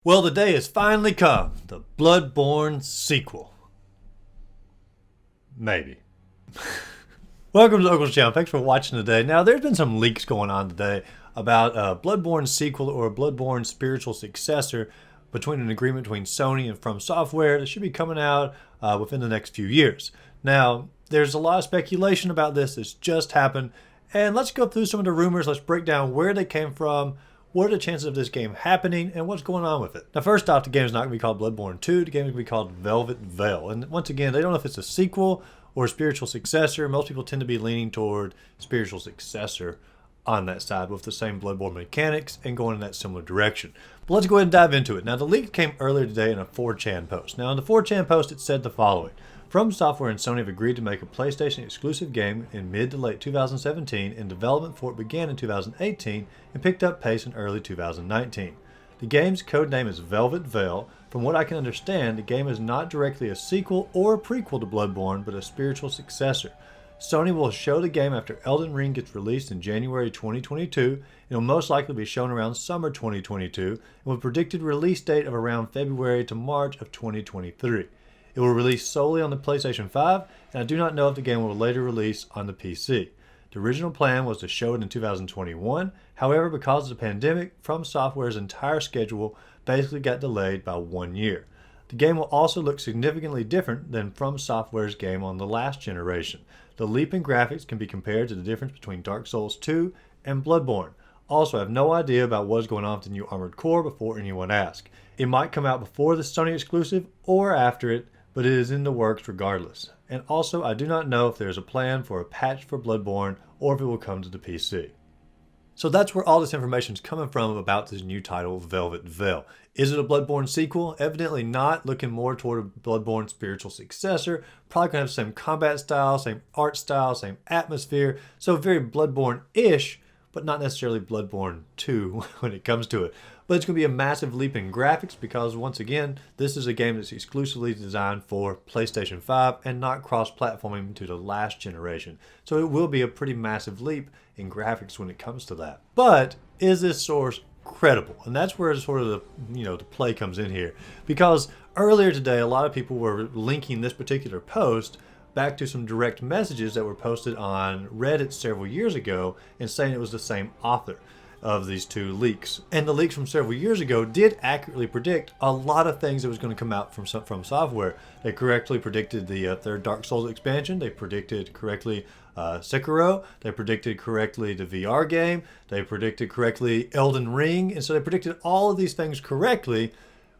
Well, the day has finally come. The Bloodborne sequel. Maybe. Welcome to Uncle's channel. Thanks for watching today. Now, there's been some leaks going on today about a Bloodborne sequel or a Bloodborne spiritual successor between an agreement between Sony and From Software that should be coming out within the next few years. Now, there's a lot of speculation about this that's just happened, and let's go through some of the rumors. Let's break down where they came from, what are the chances of this game happening, and what's going on with it. Now, first off, the game is not going to be called Bloodborne 2. The game is going to be called Velvet Veil. And once again, they don't know if it's a sequel or a spiritual successor. Most people tend to be leaning toward spiritual successor on that side with the same Bloodborne mechanics and going in that similar direction. But let's go ahead and dive into it. Now, the leak came earlier today in a 4chan post. Now, in the 4chan post, it said the following. From Software and Sony have agreed to make a PlayStation exclusive game in mid to late 2017, and development for it began in 2018 and picked up pace in early 2019. The game's codename is Velvet Veil. From what I can understand, the game is not directly a sequel or a prequel to Bloodborne, but a spiritual successor. Sony will show the game after Elden Ring gets released in January 2022. It will most likely be shown around summer 2022, and with a predicted release date of around February to March of 2023. It will release solely on the PlayStation 5, and I do not know if the game will later release on the PC. The original plan was to show it in 2021, however, because of the pandemic, From Software's entire schedule basically got delayed by 1 year. The game will also look significantly different than From Software's game on the last generation. The leap in graphics can be compared to the difference between Dark Souls 2 and Bloodborne. Also, I have no idea about what's going on with the new Armored Core before anyone asks. It might come out before the Sony exclusive or after it, but it is in the works regardless. And also, I do not know if there is a plan for a patch for Bloodborne or if it will come to the PC. So that's where all this information is coming from about this new title, Velvet Veil. Is it a Bloodborne sequel? Evidently not, looking more toward a Bloodborne spiritual successor. Probably going to have the same combat style, same art style, same atmosphere. So very Bloodborne-ish, but not necessarily Bloodborne 2 when it comes to it. But it's going to be a massive leap in graphics because, once again, this is a game that's exclusively designed for PlayStation 5 and not cross-platforming to the last generation. So it will be a pretty massive leap in graphics when it comes to that. But is this source credible? And that's where sort of the play comes in here. Because earlier today, a lot of people were linking this particular post back to some direct messages that were posted on Reddit several years ago and saying it was the same author of these two leaks. And the leaks from several years ago did accurately predict a lot of things that was going to come out from Software. They correctly predicted the third Dark Souls expansion. They predicted correctly Sekiro. They predicted correctly the VR game. They predicted correctly Elden Ring. And so they predicted all of these things correctly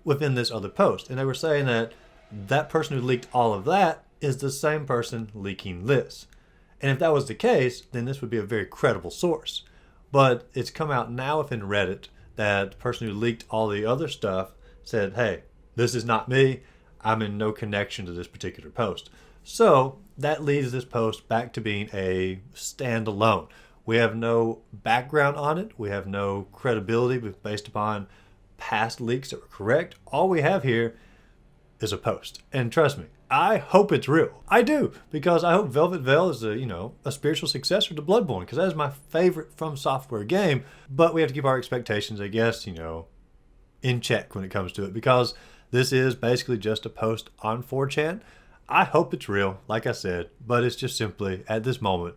within this other post. And they were saying that that person who leaked all of that is the same person leaking this. And if that was the case, then this would be a very credible source. But it's come out now within Reddit that the person who leaked all the other stuff said, hey, this is not me. I'm in no connection to this particular post. So that leads this post back to being a standalone. We have no background on it. We have no credibility based upon past leaks that were correct. All we have here is a post. And trust me, I hope it's real. I do, because I hope Velvet Veil is a spiritual successor to Bloodborne, because that is my favorite From Software game. But we have to keep our expectations, I guess, in check when it comes to it, because this is basically just a post on 4chan. I hope it's real, like I said, but it's just simply, at this moment,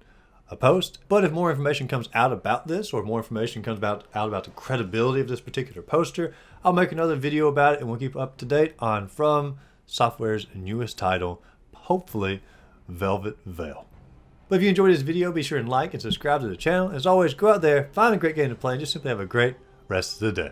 a post. But if more information comes out about this, or more information comes out about the credibility of this particular poster, I'll make another video about it, and we'll keep up to date on From Software's newest title, hopefully Velvet Veil. But if you enjoyed this video, be sure and like and subscribe to the channel. As always, go out there, find a great game to play, and just simply have a great rest of the day.